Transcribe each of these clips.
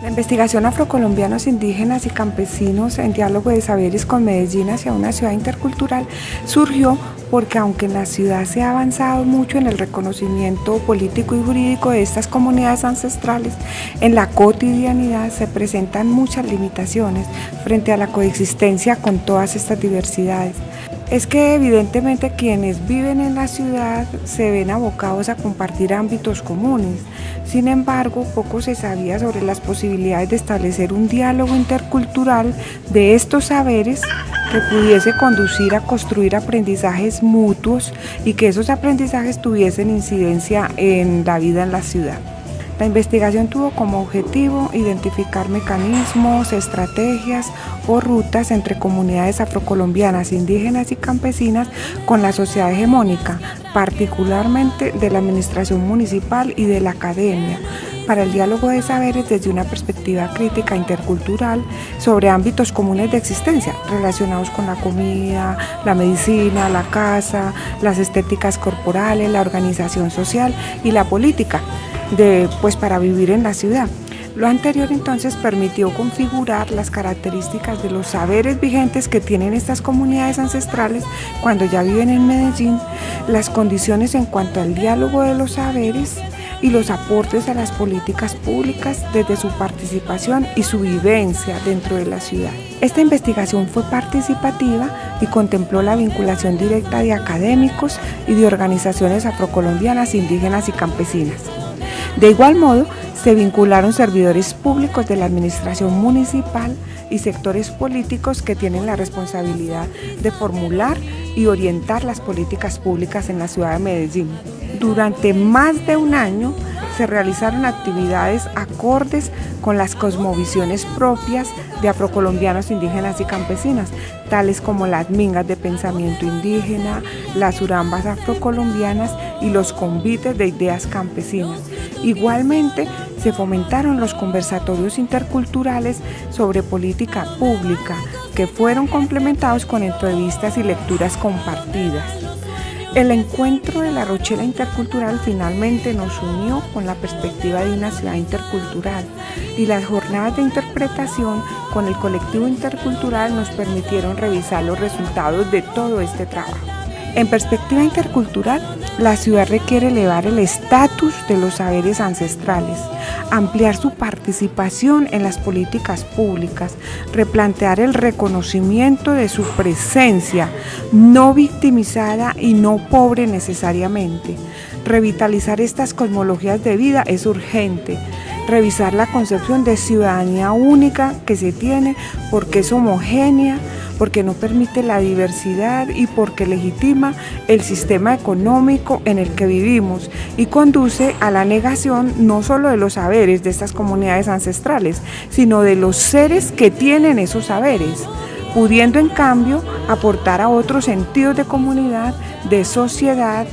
La investigación Afrocolombianos, indígenas y campesinos en diálogo de saberes con Medellín hacia una ciudad intercultural surgió porque aunque en la ciudad se ha avanzado mucho en el reconocimiento político y jurídico de estas comunidades ancestrales, en la cotidianidad se presentan muchas limitaciones frente a la coexistencia con todas estas diversidades. Es que evidentemente quienes viven en la ciudad se ven abocados a compartir ámbitos comunes. Sin embargo, poco se sabía sobre las posibilidades de establecer un diálogo intercultural de estos saberes que pudiese conducir a construir aprendizajes mutuos y que esos aprendizajes tuviesen incidencia en la vida en la ciudad. La investigación tuvo como objetivo identificar mecanismos, estrategias o rutas entre comunidades afrocolombianas, indígenas y campesinas con la sociedad hegemónica, particularmente de la administración municipal y de la academia, para el diálogo de saberes desde una perspectiva crítica intercultural sobre ámbitos comunes de existencia relacionados con la comida, la medicina, la casa, las estéticas corporales, la organización social y la política para vivir en la ciudad. Lo anterior entonces permitió configurar las características de los saberes vigentes que tienen estas comunidades ancestrales cuando ya viven en Medellín, las condiciones en cuanto al diálogo de los saberes y los aportes a las políticas públicas desde su participación y su vivencia dentro de la ciudad. Esta investigación fue participativa y contempló la vinculación directa de académicos y de organizaciones afrocolombianas, indígenas y campesinas. De igual modo, se vincularon servidores públicos de la administración municipal y sectores políticos que tienen la responsabilidad de formular y orientar las políticas públicas en la ciudad de Medellín. Durante más de un año se realizaron actividades acordes con las cosmovisiones propias de afrocolombianos, indígenas y campesinas, tales como las mingas de pensamiento indígena, las urambas afrocolombianas y los convites de ideas campesinas. Igualmente, se fomentaron los conversatorios interculturales sobre política pública, que fueron complementados con entrevistas y lecturas compartidas. El encuentro de la Rochela Intercultural finalmente nos unió con la perspectiva de una ciudad intercultural y las jornadas de interpretación con el colectivo intercultural nos permitieron revisar los resultados de todo este trabajo. En perspectiva intercultural, la ciudad requiere elevar el estatus de los saberes ancestrales, ampliar su participación en las políticas públicas, replantear el reconocimiento de su presencia, no victimizada y no pobre necesariamente. Revitalizar estas cosmologías de vida es urgente. Revisar la concepción de ciudadanía única que se tiene porque es homogénea, porque no permite la diversidad y porque legitima el sistema económico en el que vivimos y conduce a la negación no solo de los saberes de estas comunidades ancestrales, sino de los seres que tienen esos saberes, pudiendo en cambio aportar a otros sentidos de comunidad, de sociedad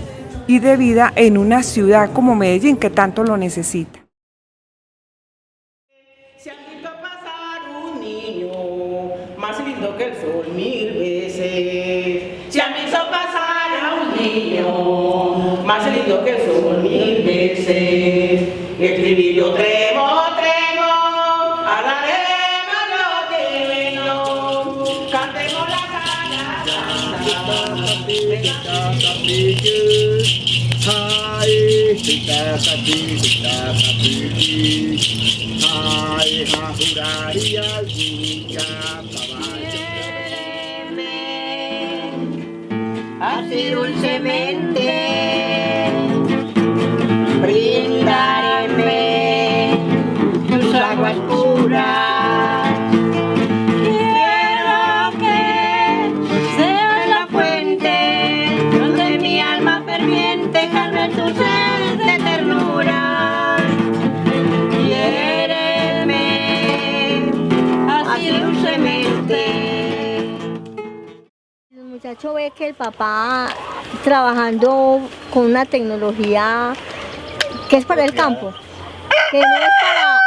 y de vida en una ciudad como Medellín que tanto lo necesita. Más lindo que el sol 1000 veces. Se han visto pasar a un niño, más lindo que el sol 1000 veces. Escribillo tremo, tremo, hablaremos lo divino, cantemos la así dulcemente, brindarme tus aguas puras. Quiero que seas la fuente donde mi alma ferviente calme tu sed de ternura. Quiéreme así dulcemente. El muchacho ve que el papá trabajando con una tecnología que es para el campo, que no es para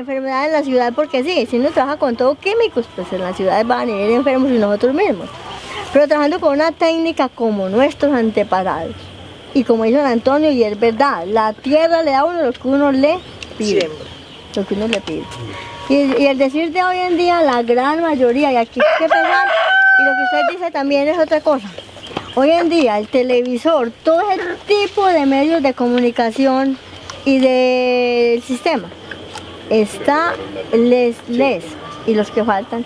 enfermedad en la ciudad porque sí, si uno trabaja con todo químicos, pues en las ciudades van a venir enfermos y nosotros mismos. Pero trabajando con una técnica como nuestros antepasados. Y como dice Antonio, y es verdad, la tierra le da a uno lo que uno le pide. Lo que uno le pide. Y el decir de hoy en día, la gran mayoría, y aquí hay que pensar, y lo que usted dice también es otra cosa. Hoy en día el televisor, todo ese tipo de medios de comunicación y del sistema, está y los que faltan,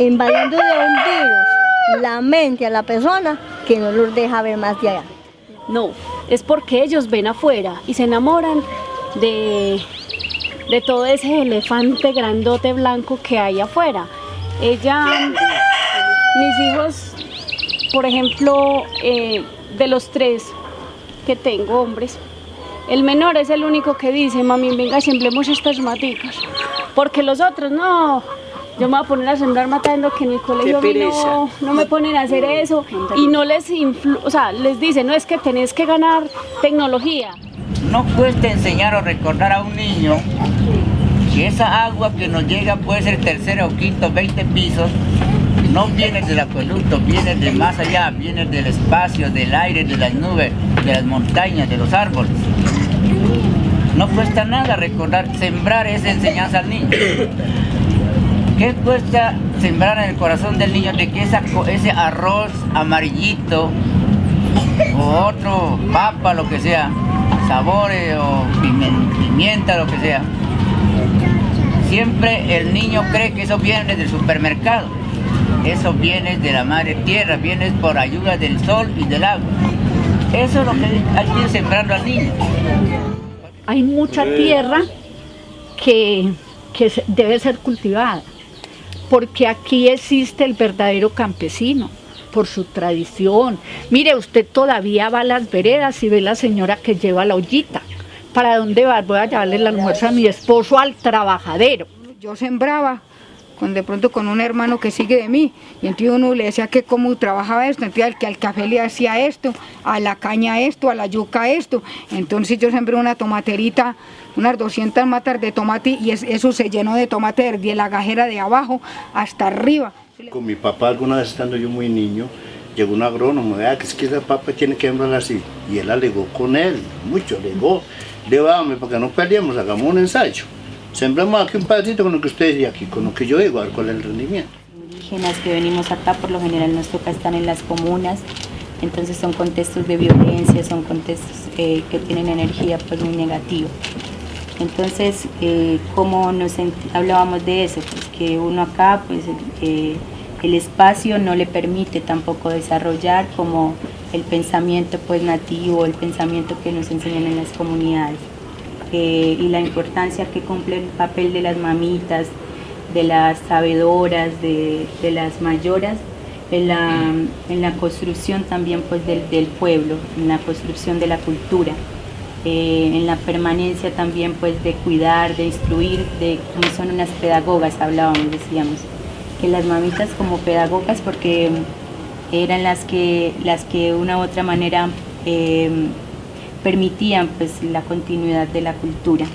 invadiendo de un virus la mente a la persona que no los deja ver más de allá. No, es porque ellos ven afuera y se enamoran de todo ese elefante grandote blanco que hay afuera. Mis hijos, por ejemplo, de los 3 que tengo, hombres, el menor es el único que dice, mami, venga, sembremos estas maticas, porque los otros no, yo me voy a poner a sembrar matando, que en el colegio no me ponen a hacer eso, y no les les dicen, no, es que tenés que ganar tecnología. No cuesta enseñar o recordar a un niño que esa agua que nos llega puede ser tercero o quinto, 20 pisos, no viene del acueducto, viene de más allá, viene del espacio, del aire, de las nubes, de las montañas, de los árboles. No cuesta nada recordar, sembrar esa enseñanza al niño. ¿Qué cuesta sembrar en el corazón del niño de que ese arroz amarillito o otro papa, lo que sea, sabores o pimienta, lo que sea? Siempre el niño cree que eso viene del supermercado. Eso viene de la madre tierra, viene por ayuda del sol y del agua. Eso es lo que hay que ir sembrando al niño. Hay mucha tierra que debe ser cultivada, porque aquí existe el verdadero campesino, por su tradición. Mire, usted todavía va a las veredas y ve la señora que lleva la ollita. ¿Para dónde vas? Voy a llevarle el almuerzo a mi esposo al trabajadero. Yo sembraba de pronto con un hermano que sigue de mí, y entonces uno le decía que cómo trabajaba esto, entonces que al café le hacía esto, a la caña esto, a la yuca esto. Entonces yo sembré una tomaterita, unas 200 matas de tomate, y eso se llenó de tomate de la gajera de abajo hasta arriba. Con mi papá, alguna vez estando yo muy niño, llegó un agrónomo, que es que esa papa tiene que sembrarla así, y él alegó con él, mucho alegó. Le digo, vamos, para que no peleemos, hagamos un ensayo. Sembramos aquí un pedacito con lo que usted decía aquí, con lo que yo digo, a ver cuál es el rendimiento. Indígenas que venimos acá, por lo general nos toca estar en las comunas, entonces son contextos de violencia, son contextos que tienen energía pues muy negativa. Entonces, como hablábamos de eso, pues que uno acá, pues el espacio no le permite tampoco desarrollar como el pensamiento pues nativo, el pensamiento que nos enseñan en las comunidades. Y la importancia que cumple el papel de las mamitas, de las sabedoras, de las mayoras, en la construcción también pues del pueblo, en la construcción de la cultura, en la permanencia también pues de cuidar, de instruir, de como son unas pedagogas, hablábamos, decíamos, que las mamitas como pedagogas porque eran las que de una u otra manera permitían pues la continuidad de la cultura.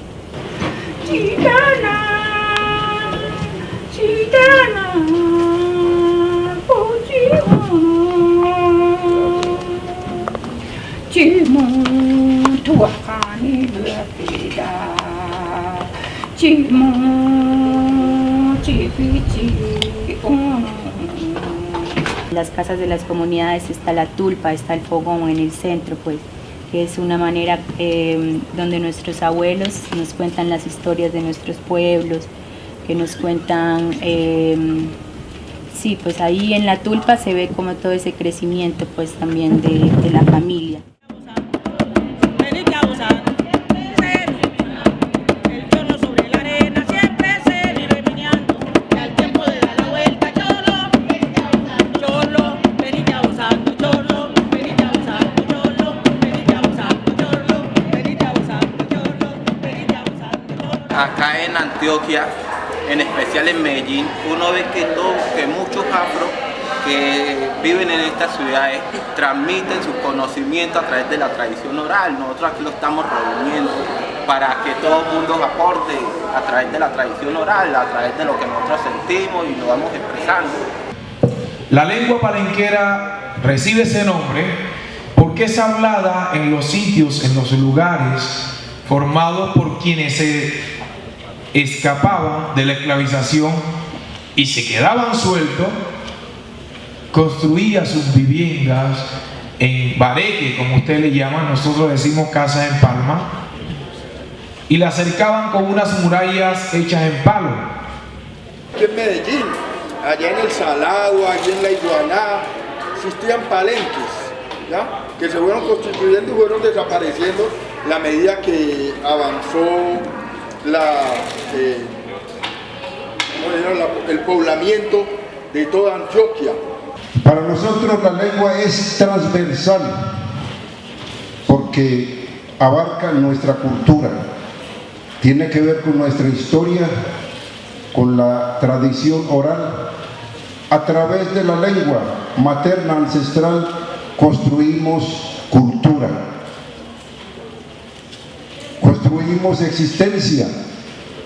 Las casas de las comunidades está la tulpa, está el fogón en el centro pues, que es una manera donde nuestros abuelos nos cuentan las historias de nuestros pueblos, que nos cuentan, sí, pues ahí en la tulpa se ve como todo ese crecimiento pues también de la familia. Acá en Antioquia, en especial en Medellín, uno ve que muchos afro que viven en estas ciudades transmiten sus conocimientos a través de la tradición oral. Nosotros aquí lo estamos reuniendo para que todo el mundo aporte a través de la tradición oral, a través de lo que nosotros sentimos y lo vamos expresando. La lengua palenquera recibe ese nombre porque es hablada en los sitios, en los lugares formados por quienes se escapaban de la esclavización y se quedaban sueltos, construían sus viviendas en bareque, como ustedes le llaman, nosotros decimos casas en palma, y la cercaban con unas murallas hechas en palo. Aquí en Medellín, allá en el Salado, aquí en la Iguaná, existían palenques, ¿ya? Que se fueron constituyendo y fueron desapareciendo a medida que avanzó el poblamiento de toda Antioquia. Para nosotros la lengua es transversal porque abarca nuestra cultura, tiene que ver con nuestra historia, con la tradición oral. A través de la lengua materna ancestral construimos cultura, construimos existencia,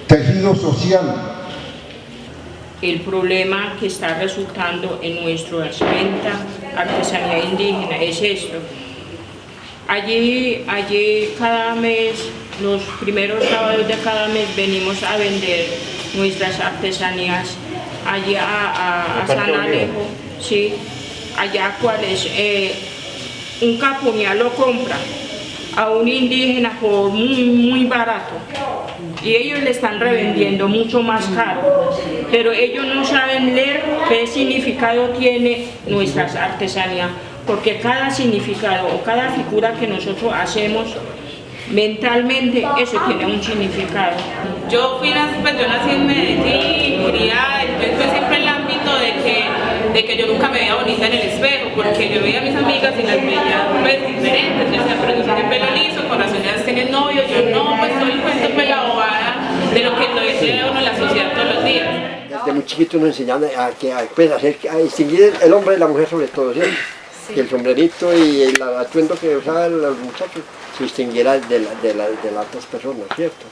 tejido social. El problema que está resultando en nuestra venta artesanía indígena es esto. Allí cada mes, los primeros sábados de cada mes, venimos a vender nuestras artesanías allí a San Alejo, sí, allá cuales un capuñal lo compra a un indígena por muy barato y ellos le están revendiendo mucho más caro, pero ellos no saben leer qué significado tiene nuestras artesanías, porque cada significado o cada figura que nosotros hacemos mentalmente, eso tiene un significado. Yo nací en Medellín, criada, entonces fue siempre el ámbito de que yo nunca me veía bonita en el espejo, porque yo veía a mis amigas y las veía pues diferentes, yo decía, pero yo tengo pelo liso, con razón ya tienen novio, yo no, pues todo el cuento fue la bobada de lo que todavía uno en la sociedad todos los días. Desde muy chiquito nos enseñaban a distinguir el hombre y la mujer sobre todo, ¿cierto? Sí. Que el sombrerito y el atuendo que usaban los muchachos se distinguiera de las otras personas, ¿cierto?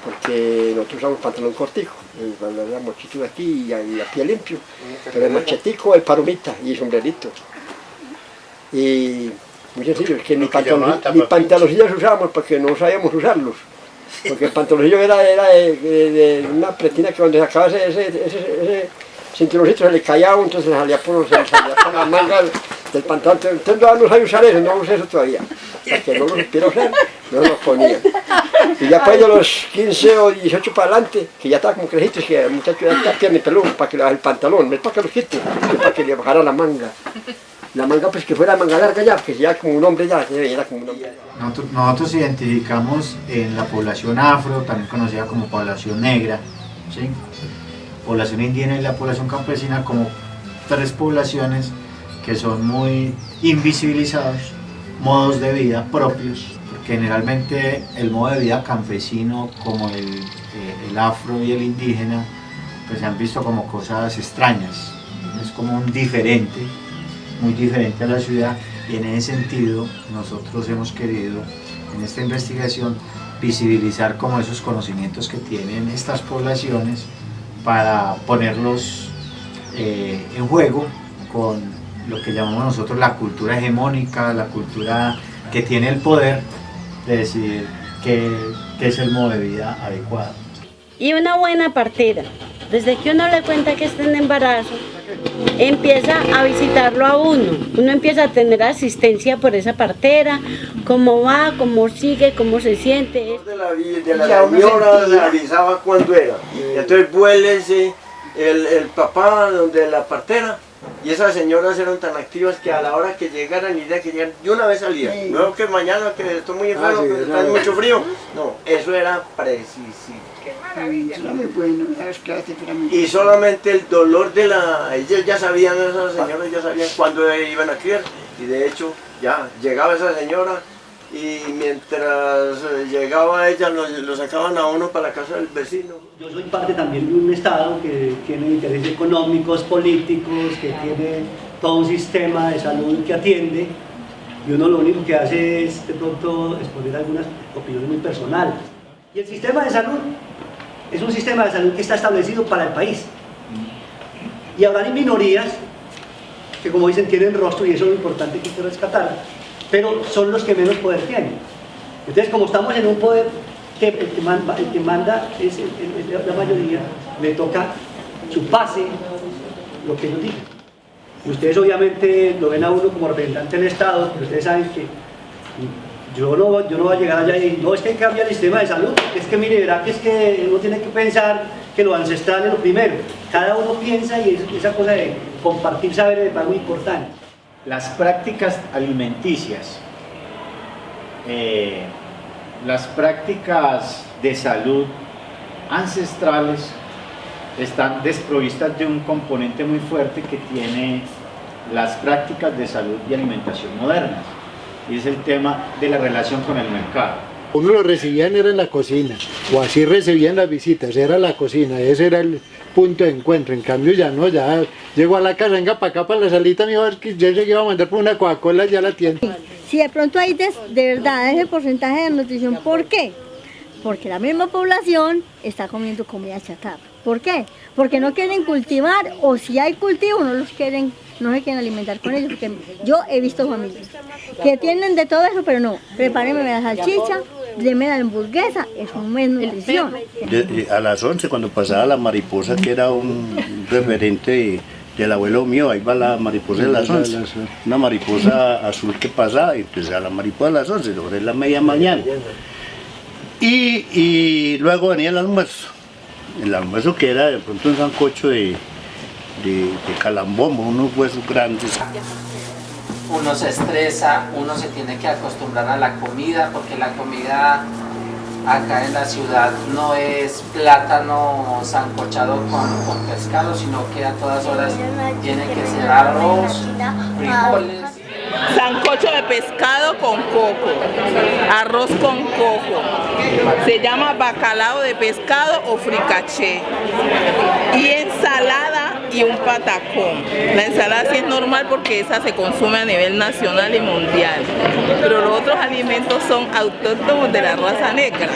Porque nosotros usamos pantalón cortico, el pantalón era mochito de aquí y a pie limpio, pero el machetico, el palomita y sombrerito. Y muy sencillo, es que ni pantaloncillos usábamos porque no sabíamos usarlos. Porque el pantaloncillo era de una pretina que donde sacaba ese cinturoncito se le caía, entonces se salía por la manga del pantalón. Entonces no sabía usar eso, no usé eso todavía. Hasta que no lo supiera usar, no lo ponía. Y ya para ellos los 15 o 18 para adelante, que ya estaba como crecitos, que el muchacho ya está pierna y peludo para que le baje el pantalón, no es para que lo quite, es para que le bajara la manga. La manga pues que fuera manga larga ya, porque ya como un hombre ya, era como un hombre. Nosotros identificamos en la población afro, también conocida como población negra, ¿sí? Población indígena y la población campesina como tres poblaciones que son muy invisibilizados, modos de vida propios, porque generalmente el modo de vida campesino como el afro y el indígena pues se han visto como cosas extrañas, es como un diferente, muy diferente a la ciudad, y en ese sentido nosotros hemos querido en esta investigación visibilizar como esos conocimientos que tienen estas poblaciones para ponerlos en juego con lo que llamamos nosotros la cultura hegemónica, la cultura que tiene el poder de decidir qué es el modo de vida adecuado. Y una buena partera, desde que uno le cuenta que está en embarazo, empieza a visitarlo a uno empieza a tener asistencia por esa partera, cómo va, cómo sigue, cómo se siente. De la señora le avisaba cuándo era, entonces vuélese el papá de la partera, y esas señoras eran tan activas que a la hora que llegaran, de una vez salían, no que mañana que estoy muy enfermo, que está mucho frío, no, eso era preciso. Y solamente el dolor de ellas ya sabían, esas señoras ya sabían cuándo iban a criar, y de hecho ya llegaba esa señora y mientras llegaba ella lo sacaban a uno para la casa del vecino. Yo soy parte también de un estado que tiene intereses económicos, políticos, que tiene todo un sistema de salud que atiende, y uno lo único que hace es de pronto exponer algunas opiniones muy personales. Y el sistema de salud es un sistema de salud que está establecido para el país. Y habrá minorías que, como dicen, tienen rostro, y eso es lo importante que hay que rescatar, pero son los que menos poder tienen. Entonces, como estamos en un poder que el que manda es la mayoría, le toca chuparse lo que ellos digan. Y ustedes obviamente lo ven a uno como representante del Estado, pero ustedes saben que yo no voy a llegar allá y no, es que hay que cambiar el sistema de salud, es que mire, verá que es que uno tiene que pensar que lo ancestral es lo primero. Cada uno piensa, y esa cosa de compartir saberes es muy importante. Las prácticas alimenticias, las prácticas de salud ancestrales están desprovistas de un componente muy fuerte que tiene las prácticas de salud y alimentación modernas, y es el tema de la relación con el mercado. Uno lo recibían era en la cocina, o así recibían las visitas, era la cocina, ese era el punto de encuentro. En cambio ya no, ya llegó a la casa, venga para acá, para la salita, mi hijo, que yo llegué a mandar por una Coca-Cola, ya la tiene. Si de pronto hay de verdad ese porcentaje de nutrición, ¿por qué? Porque la misma población está comiendo comida chatarra. ¿Por qué? Porque no quieren cultivar, o si hay cultivo no se quieren alimentar con ellos, porque yo he visto familias que tienen de todo eso, pero no, prepárenme la salchicha, denme la hamburguesa, eso no es nutrición. A las 11, cuando pasaba la mariposa, que era un referente del abuelo mío, ahí va la mariposa de las 11, una mariposa azul que pasaba, y pues a la mariposa de las 11, sobre la media mañana. Y luego venía el almuerzo que era de pronto un sancocho de calambombo, unos huesos grandes. Uno se estresa, uno se tiene que acostumbrar a la comida, porque la comida acá en la ciudad no es plátano sancochado con pescado, sino que a todas horas tiene que ser arroz, frijoles. Sancocho de pescado con coco, arroz con coco, se llama bacalao de pescado o fricaché, y ensalada y un patacón. La ensalada sí es normal porque esa se consume a nivel nacional y mundial, pero los otros alimentos son autóctonos de la raza negra.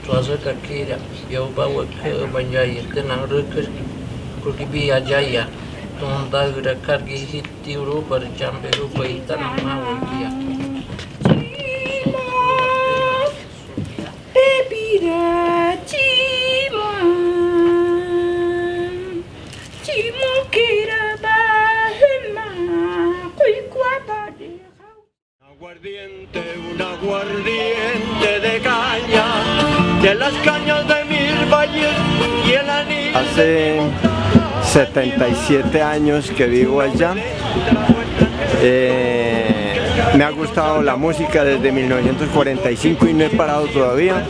Tuaza kakira yau bawa ke banjai tenang reker kudibi ajaya tonda gura kargi hitti uru berjambe rupa tanang mawa dia. Epira cima kira bahema kui kuabade. Un aguardiente de caña, de las cañas de mis valles y el anillo. Hace 77 años que vivo allá. Me ha gustado la música desde 1945 y no he parado todavía.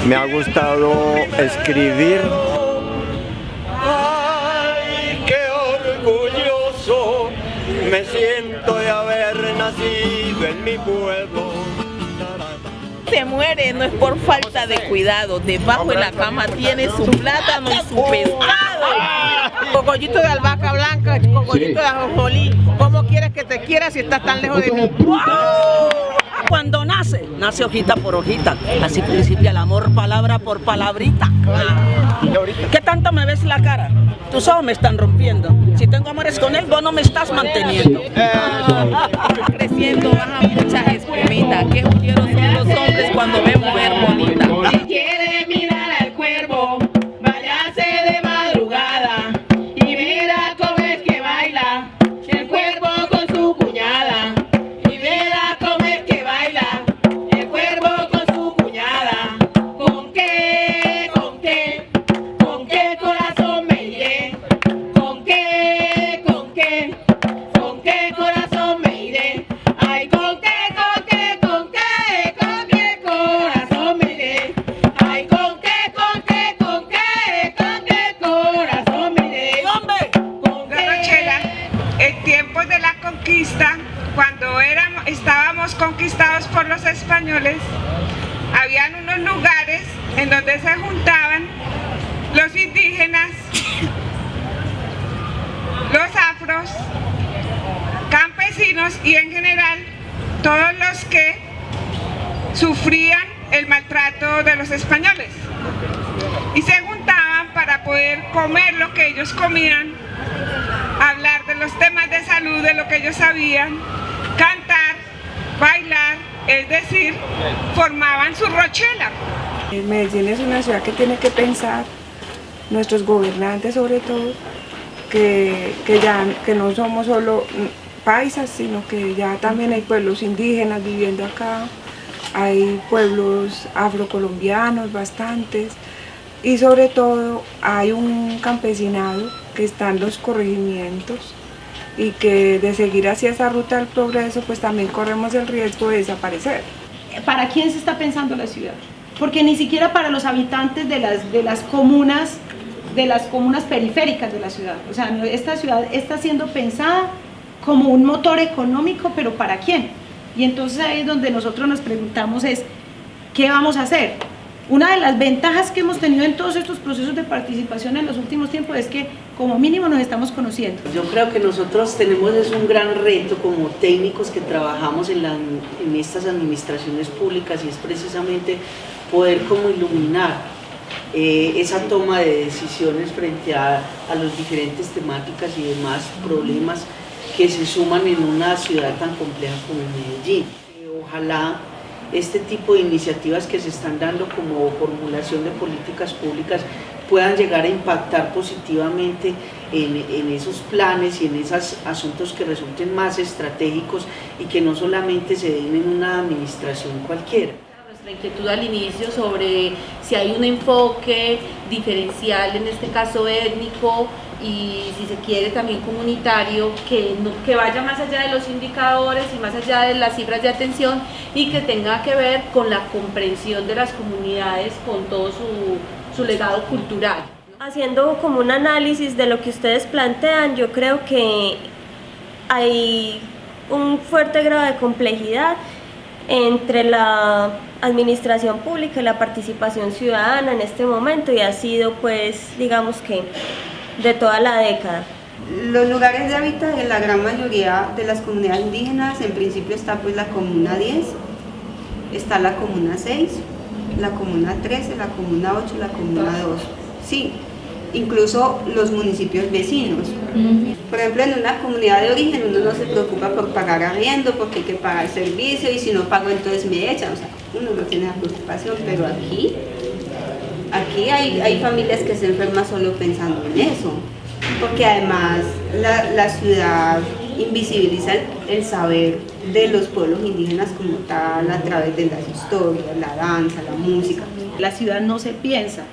Me ha gustado escribir. ¡Ay, qué orgulloso me siento de haber nacido en mi pueblo! Se muere no es por falta de cuidado, debajo de la cama tiene su plátano y su pescado. Cocollito de albahaca blanca, cocollito de ajonjolí, ¿cómo quieres que te quiera si estás tan lejos de mí? Cuando nace hojita por hojita, así principia el amor palabra por palabrita. ¿Qué tanto me ves la cara? Tus ojos me están rompiendo. Si tengo amores con él, vos no me estás manteniendo. Creciendo baja mucha espumita, qué joyeros son los hombres cuando ven mujer bonita. Si quiere mirar al cuervo, váyase de madrugada y mira cómo es que baila el cuervo con su cuñada. Y mira cómo es que baila el cuervo con su cuñada. ¿Con qué corazón me iré? ¿Con qué corazón me iré? Ay, ¿con qué corazón me iré? Ay, ¿con qué corazón me iré? ¡Hombre! Rochela, en tiempos de la conquista, cuando estábamos conquistados por los españoles, habían unos lugares en donde se juntaban los indígenas los afros, campesinos y en general todos los que sufrían el maltrato de los españoles. Y se juntaban para poder comer lo que ellos comían, hablar de los temas de salud, de lo que ellos sabían, cantar, bailar, es decir, formaban su rochela. Medellín es una ciudad que tiene que pensar, nuestros gobernantes sobre todo, que no somos solo paisas, sino que ya también hay pueblos indígenas viviendo acá, hay pueblos afrocolombianos bastantes, y sobre todo hay un campesinado que está en los corregimientos y que de seguir hacia esa ruta del progreso pues también corremos el riesgo de desaparecer. ¿Para quién se está pensando la ciudad? Porque ni siquiera para los habitantes de las comunas periféricas de la ciudad. O sea, esta ciudad está siendo pensada como un motor económico, pero ¿para quién? Y entonces ahí es donde nosotros nos preguntamos es, ¿qué vamos a hacer? Una de las ventajas que hemos tenido en todos estos procesos de participación en los últimos tiempos es que como mínimo nos estamos conociendo. Yo creo que nosotros tenemos un gran reto como técnicos que trabajamos en estas administraciones públicas y es precisamente poder como iluminar esa toma de decisiones frente a las diferentes temáticas y demás problemas que se suman en una ciudad tan compleja como Medellín. Ojalá este tipo de iniciativas que se están dando como formulación de políticas públicas puedan llegar a impactar positivamente en esos planes y en esos asuntos que resulten más estratégicos y que no solamente se den en una administración cualquiera. Nuestra inquietud al inicio sobre si hay un enfoque diferencial, en este caso étnico, y si se quiere también comunitario, que vaya más allá de los indicadores y más allá de las cifras de atención y que tenga que ver con la comprensión de las comunidades con todo su legado cultural. Haciendo como un análisis de lo que ustedes plantean, yo creo que hay un fuerte grado de complejidad entre la administración pública y la participación ciudadana en este momento y ha sido pues digamos que de toda la década. Los lugares de hábitat de la gran mayoría de las comunidades indígenas, en principio está pues la comuna 10, está la comuna 6, la comuna 13, la comuna 8, la comuna 2, sí, incluso los municipios vecinos. Por ejemplo, en una comunidad de origen uno no se preocupa por pagar arriendo porque hay que pagar servicio y si no pago entonces me echan, o sea, uno no tiene la preocupación, pero aquí hay familias que se enferman solo pensando en eso, porque además la ciudad invisibiliza el saber de los pueblos indígenas como tal a través de las historias, la danza, la música. La ciudad no se piensa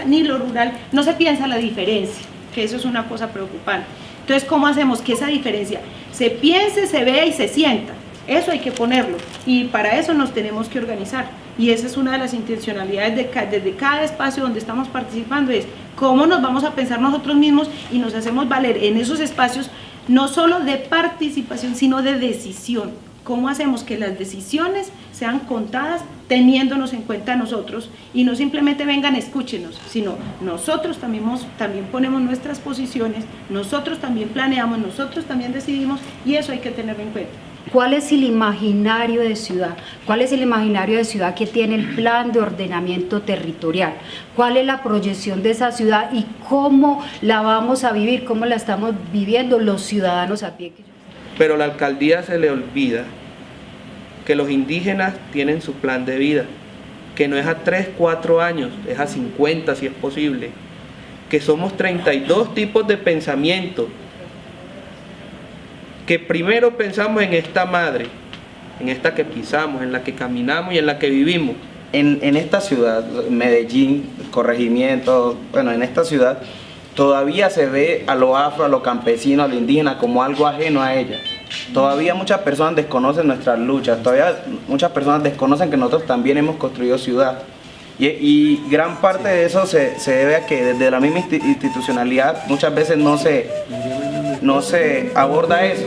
ni lo rural, no se piensa la diferencia, que eso es una cosa preocupante. Entonces, ¿cómo hacemos que esa diferencia se piense, se vea y se sienta? Eso hay que ponerlo y para eso nos tenemos que organizar y esa es una de las intencionalidades desde cada espacio donde estamos participando, es cómo nos vamos a pensar nosotros mismos y nos hacemos valer en esos espacios no solo de participación sino de decisión. ¿Cómo hacemos que las decisiones sean contadas teniéndonos en cuenta nosotros y no simplemente vengan, escúchenos, sino nosotros también ponemos nuestras posiciones, nosotros también planeamos, nosotros también decidimos y eso hay que tenerlo en cuenta. ¿Cuál es el imaginario de ciudad? ¿Cuál es el imaginario de ciudad que tiene el plan de ordenamiento territorial? ¿Cuál es la proyección de esa ciudad y cómo la vamos a vivir, cómo la estamos viviendo los ciudadanos a pie? Pero a la alcaldía se le olvida que los indígenas tienen su plan de vida, que no es a 3, 4 años, es a 50 si es posible, que somos 32 tipos de pensamiento, que primero pensamos en esta madre, en esta que pisamos, en la que caminamos y en la que vivimos. En esta ciudad, Medellín, corregimiento, bueno, en esta ciudad todavía se ve a lo afro, a lo campesino, a lo indígena como algo ajeno a ella. Todavía muchas personas desconocen nuestras luchas, todavía muchas personas desconocen que nosotros también hemos construido ciudad. Y gran parte de eso se debe a que desde la misma institucionalidad muchas veces no se aborda eso.